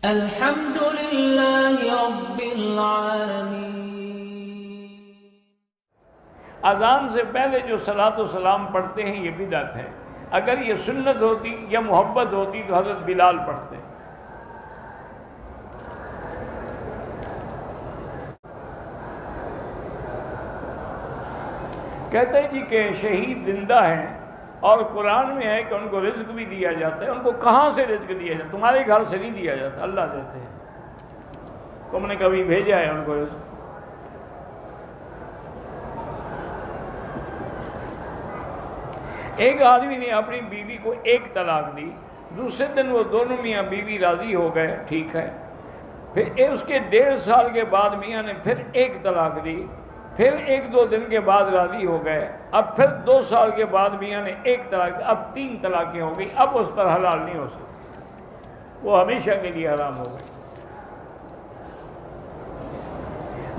الحمد للہ رب العالمین۔ اذان سے پہلے جو صلاۃ و سلام پڑھتے ہیں یہ بدعت ہے۔ اگر یہ سنت ہوتی یا محبت ہوتی تو حضرت بلال پڑھتے۔ کہتے ہیں جی کہ شہید زندہ ہیں اور قرآن میں ہے کہ ان کو رزق بھی دیا جاتا ہے۔ ان کو کہاں سے رزق دیا جاتا ہے؟ تمہارے گھر سے نہیں دیا جاتا، اللہ دیتے ہیں۔ تم نے کبھی بھیجا ہے ان کو رزق؟ ایک آدمی نے اپنی بیوی کو ایک طلاق دی، دوسرے دن وہ دونوں میاں بیوی راضی ہو گئے، ٹھیک ہے۔ پھر اس کے 1.5 سال کے بعد میاں نے پھر ایک طلاق دی، پھر 1-2 دن کے بعد راضی ہو گئے، اب پھر 2 سال کے بعد میاں نے ایک طلاق دی، اب 3 طلاقیں ہو گئی، اب اس پر حلال نہیں ہو سکتی، وہ ہمیشہ کے لیے حرام ہو گئی۔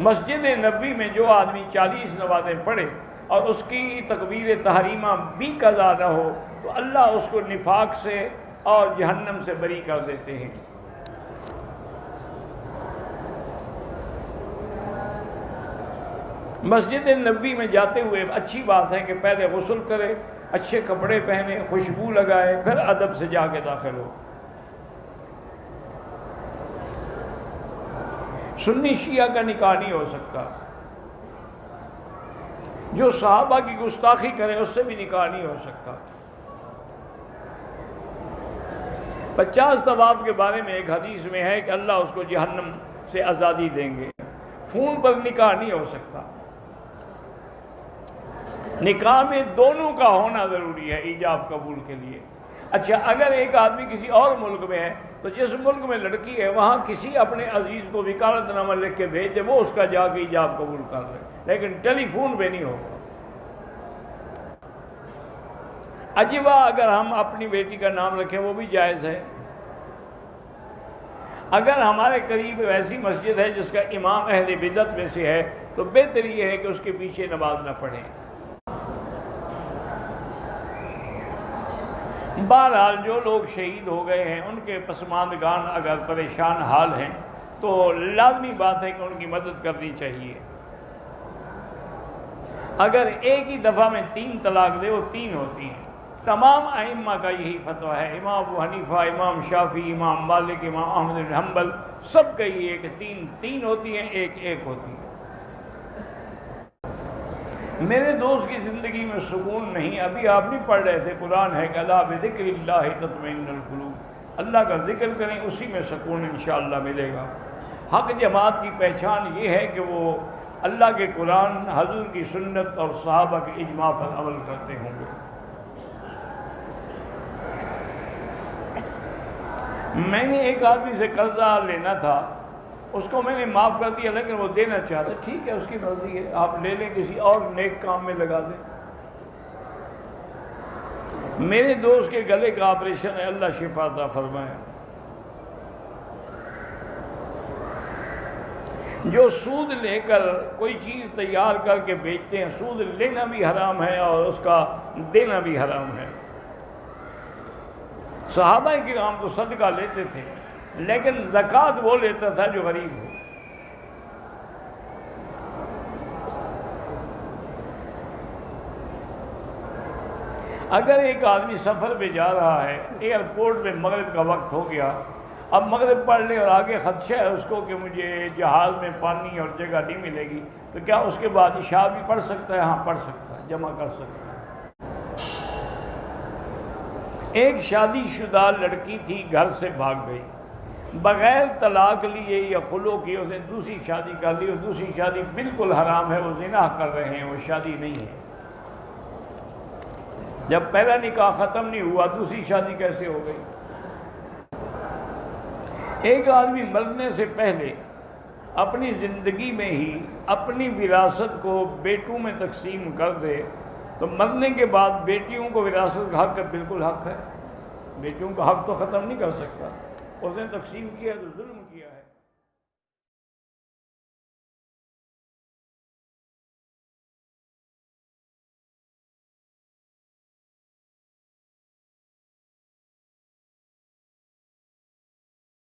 مسجد نبوی میں جو آدمی 40 نمازیں پڑھے اور اس کی تکبیر تحریمہ بھی قضا نہ ہو تو اللہ اس کو نفاق سے اور جہنم سے بری کر دیتے ہیں۔ مسجد نبوی میں جاتے ہوئے اچھی بات ہے کہ پہلے غسل کرے، اچھے کپڑے پہنے، خوشبو لگائے، پھر ادب سے جا کے داخل ہو۔ سنی شیعہ کا نکاح نہیں ہو سکتا، جو صحابہ کی گستاخی کرے اس سے بھی نکاح نہیں ہو سکتا۔ 50 طواف کے بارے میں ایک حدیث میں ہے کہ اللہ اس کو جہنم سے آزادی دیں گے۔ فون پر نکاح نہیں ہو سکتا، نکاح میں دونوں کا ہونا ضروری ہے ایجاب قبول کے لیے۔ اچھا، اگر ایک آدمی کسی اور ملک میں ہے تو جس ملک میں لڑکی ہے وہاں کسی اپنے عزیز کو وکالت نامہ لکھ کے بھیج دے، وہ اس کا جا کے ایجاب قبول کر لے، لیکن ٹیلی فون پہ نہیں ہوگا۔ عجیبہ اگر ہم اپنی بیٹی کا نام رکھیں وہ بھی جائز ہے۔ اگر ہمارے قریب ایسی مسجد ہے جس کا امام اہل بدعت میں سے ہے تو بہتر یہ ہے کہ اس کے پیچھے نماز نہ پڑھیں۔ بہرحال جو لوگ شہید ہو گئے ہیں ان کے پسماندگان اگر پریشان حال ہیں تو لازمی بات ہے کہ ان کی مدد کرنی چاہیے۔ اگر ایک ہی دفعہ میں 3 طلاق دے وہ 3 ہوتی ہیں۔ تمام ائمہ کا یہی فتویٰ ہے، امام ابو حنیفہ، امام شافعی، امام مالک، امام احمد بن حنبل، سب کا یہ ہے کہ 3 ہوتی ہیں، ایک ہوتی ہے۔ میرے دوست کی زندگی میں سکون نہیں، ابھی آپ نہیں پڑھ رہے تھے، قرآن ہے کہ الا بذکر اللہ تطمئن القلوب، اللہ کا ذکر کریں اسی میں سکون انشاءاللہ ملے گا۔ حق جماعت کی پہچان یہ ہے کہ وہ اللہ کے قرآن، حضور کی سنت اور صحابہ کے اجماع پر عمل کرتے ہوں گے۔ میں نے ایک آدمی سے قرضہ لینا تھا، اس کو میں نے معاف کر دیا لیکن وہ دینا چاہتا، ٹھیک ہے اس کی مرضی ہے، آپ لے لیں، کسی اور نیک کام میں لگا دیں۔ میرے دوست کے گلے کا آپریشن ہے، اللہ شفا عطا فرمائے۔ جو سود لے کر کوئی چیز تیار کر کے بیچتے ہیں، سود لینا بھی حرام ہے اور اس کا دینا بھی حرام ہے۔ صحابہ کرام تو صدقہ لیتے تھے لیکن زکوٰۃ وہ لیتا تھا جو غریب ہو۔ اگر ایک آدمی سفر پہ جا رہا ہے، ایئرپورٹ میں مغرب کا وقت ہو گیا، اب مغرب پڑھ لے اور آگے خدشہ ہے اس کو کہ مجھے جہاز میں پانی اور جگہ نہیں ملے گی، تو کیا اس کے بعد عشاء بھی پڑھ سکتا ہے؟ ہاں پڑھ سکتا ہے، جمع کر سکتا ہے۔ ایک شادی شدہ لڑکی تھی، گھر سے بھاگ گئی، بغیر طلاق لیے یا خلو کیے اس نے دوسری شادی کر لی، اور دوسری شادی بالکل حرام ہے، وہ زنا کر رہے ہیں، وہ شادی نہیں ہے۔ جب پہلا نکاح ختم نہیں ہوا دوسری شادی کیسے ہو گئی؟ ایک آدمی مرنے سے پہلے اپنی زندگی میں ہی اپنی وراثت کو بیٹوں میں تقسیم کر دے تو مرنے کے بعد بیٹیوں کو وراثت کا حق بالکل حق ہے، بیٹیوں کا حق تو ختم نہیں کر سکتا، اس نے تقسیم کیا تو ظلم کیا ہے۔